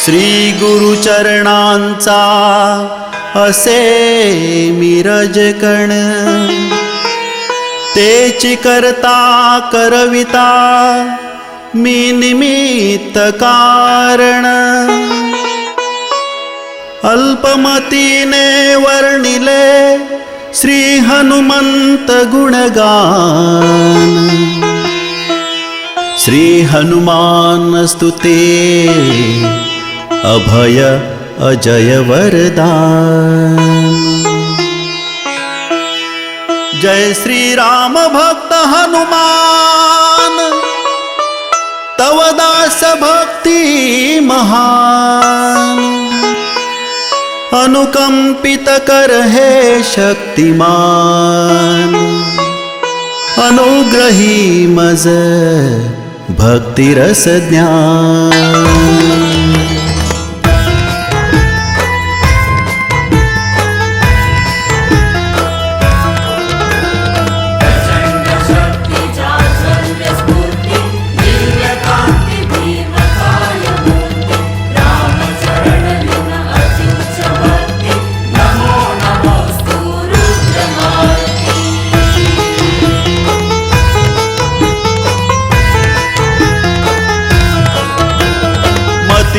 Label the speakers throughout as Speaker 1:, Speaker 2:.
Speaker 1: श्री गुरुचरणांचा असे मिरज कण, तेची करता करविता मी निमित्त कारण। अल्पमतीने वर्णिले श्री हनुमंत गुणगान, श्री हनुमान स्तुते अभय अजय वरदान। जय श्री राम भक्त हनुमान, तव दास भक्ति महान। अनुकंपित कर हे शक्तिमान, अनुग्रही मज भक्ति रस ज्ञान।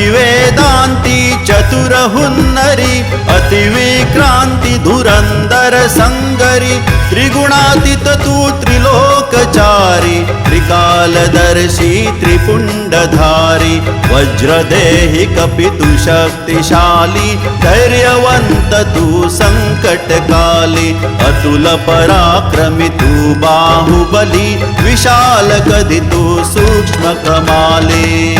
Speaker 1: वेदांती चतुर हुन्नरी, अतिविक्रांती धुरंधर संगरी। त्रिगुणातीत तू त्रिलोकचारी, त्रिकालदर्शी त्रिपुंडधारी। वज्रदेहि कपितु शक्तिशाली, धैर्यवंत तू संकटकाली। अतुल पराक्रमी तू बाहुबली, विशाल कधी तू सूक्ष्म कमाली।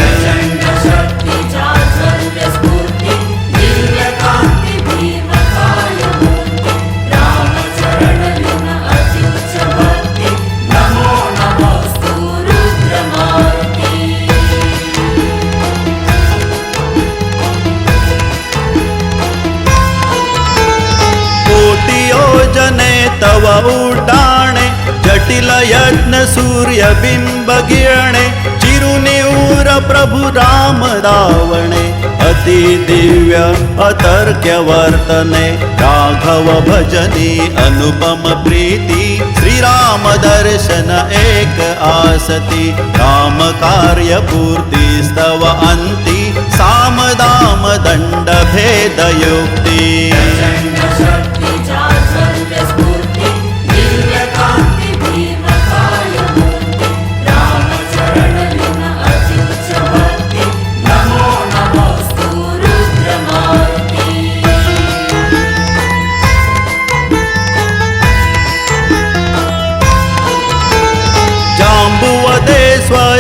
Speaker 1: तव उड्डाणे, जटिल यज्ञ सूर्य बिंब गिरणे। चिरुनिऊर प्रभु राम रावणे, अति दिव्य अतर्क्य वर्तने। राघव भजनी अनुपम प्रीति, श्री राम दर्शन एक आसती। राम कार्य पूर्ति स्तव अंति, साम दाम दंड भेद युक्ति।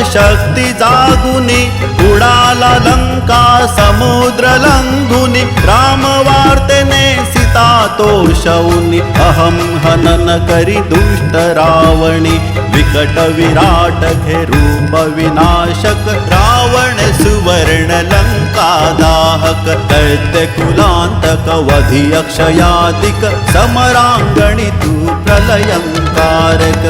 Speaker 1: शक्ती जागुनी, उडाला लंका समुद्र लंघुनी। राम वार्तेने सीता तोषौनी, अहम हनन करी दुष्ट रावणी। विकट विराट घे रूप विनाशक, रावण सुवर्ण लंका दाहक। दैत्य कुलांतक वधी अक्षयादिक, समरांगणी तू प्रलयंकारक।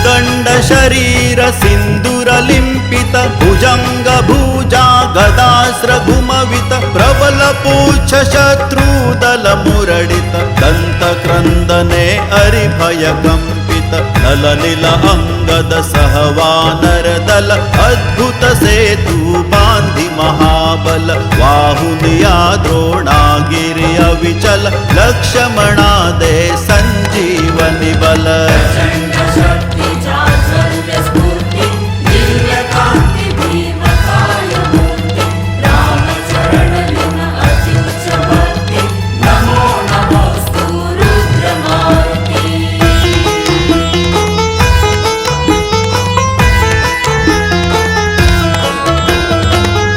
Speaker 1: दंड शरीर सिंदूर लिंपित, भुजंग भुजा गदास्त्र घुमवित। प्रबल पूछ शत्रुदल मुरडित, दंत क्रंदने अरिभय कंपित। नल नील अंगद सहवानर दल, अद्भुत सेतु बांधि महाबल। वाहुनिया द्रोणागिरि अविचल, लक्ष्मणा दे संजीवनि बल।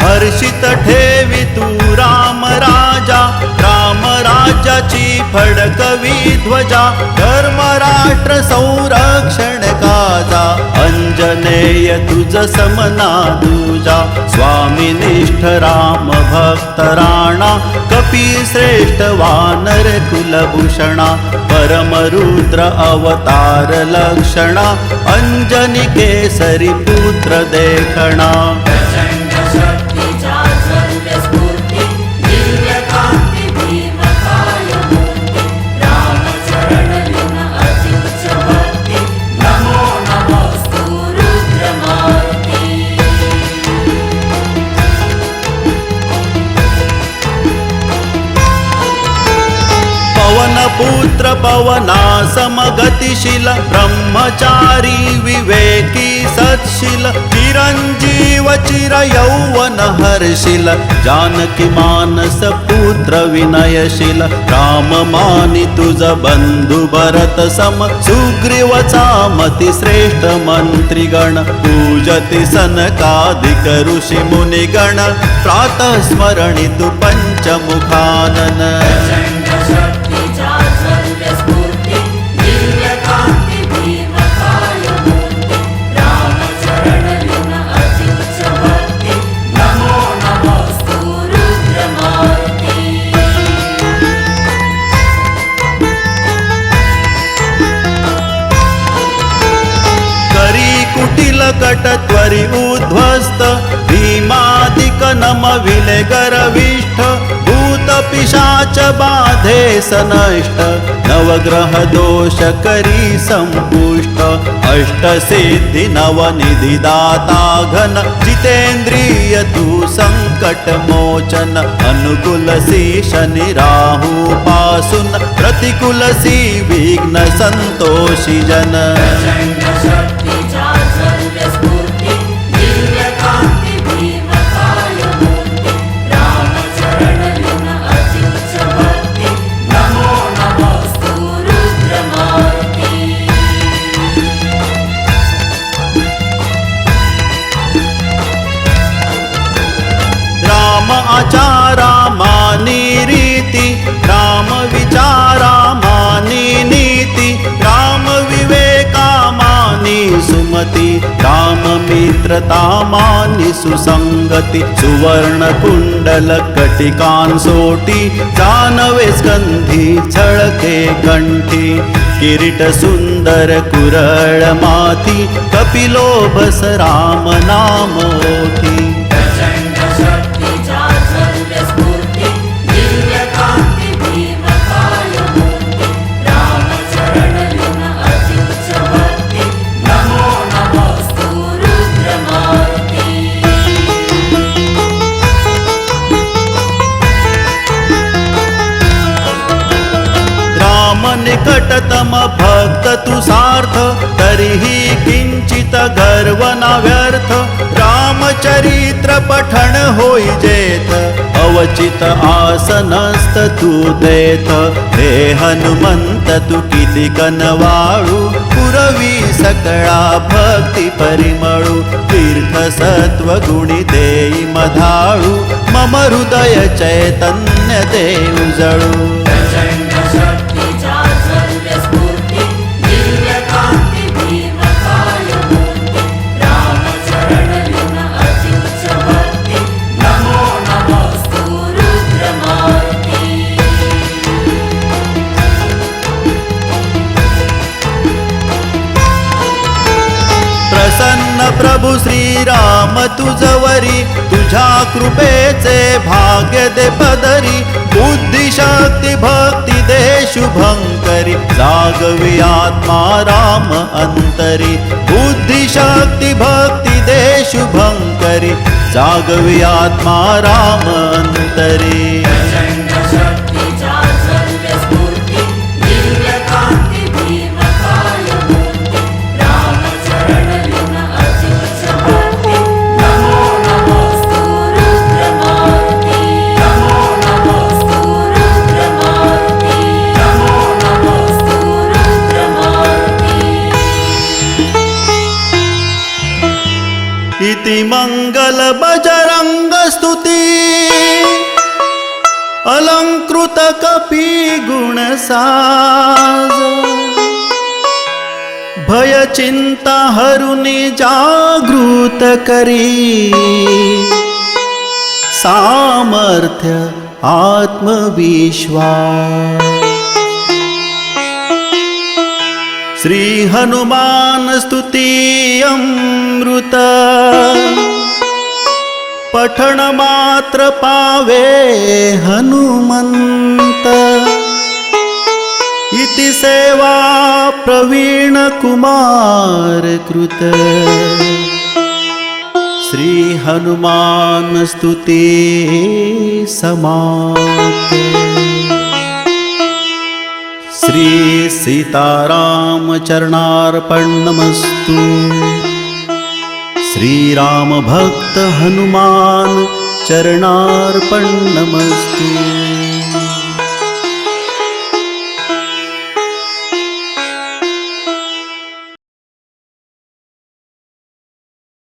Speaker 1: हर्षित ठेवी तू राम राजा, राम राज्य स्वराज्याची फडकवी ध्वजा धर्मराष्ट्र संरक्षण काजा अंजनेय तुझ समना दूजा स्वामी निष्ठ राम भक्त राणा कपी श्रेष्ठ वानर कुलभूषणा परमरुद्र अवतार लक्षणा अंजनी केसरी पुत्र देखणा पुत्र पवना समगतिशील ब्रह्मचारी विवेकी सत्शील चिरंजीव चिर यौवन हर्षिल जानकी मानस पुत्र विनयशील राम मानी तुझ बंधु भरत सम सुग्रीवचा मती श्रेष्ठ मंत्रीगण पूजति सनकादिक ऋषी मुनिगण प्रातः स्मरणी तु पंचमुखानन कट त्वरि उध्वस्त भीमादिक नम विले गर्विष्ठ भूत पिशाच बाधे सनष्ट नवग्रह दोष करी संपुष्ट अष्ट सिद्धि नवनिधि दाता घन जितेंद्रिय तू संकट मोचन अनुकूल सी शनि राहु पासुन प्रतिकूल सी विघ्न संतोषी जन आचारा मानी रीति राम विचारा मानी नीति राम विवेका मानी सुमति राम मित्रता मानी सुसंगति सुवर्ण कुंडल कटिकान सोटी जानवे स्कंधी छळके कंठी किरीट सुंदर कुरळ माती कपिलोभस राम नाम ओठी निकटतम भक्त तु सार्थ तरीही किंचित गर्व न व्यर्थ रामचरित्र पठण होई जेथ अवचित आसनस्त तू देथ हे हनुमंत तू किती कनवाळू पुरवी सकळा भक्ती परिमळू तीर्थ सत्व गुणी देई मधाळू मम हृदय चैतन्य दे उजळू प्रसन्न प्रभु श्रीराम तुझवरी तुझ्या कृपेचे भाग्य दे पदरी बुद्धी शक्ती भक्ती दे शुभंकरी जागवी आत्मा राम अंतरी बुद्धी शक्ती भक्ती दे शुभंकरी जागवी आत्मा राम अंतरी इति मंगल बजरंग स्तुति अलंकृत कपी गुण साज भय चिंता हरुनी जागृत करी सामर्थ्य आत्मविश्वास श्री हनुमान स्तुती अमृत पठण मात्र पावे हनुमंत इति सेवा प्रवीण कुमार कृत श्री हनुमान स्तुती समाप्त श्री सीताराम चरणार्पणमस्तु श्री राम भक्त हनुमान चरणार्पणमस्तु।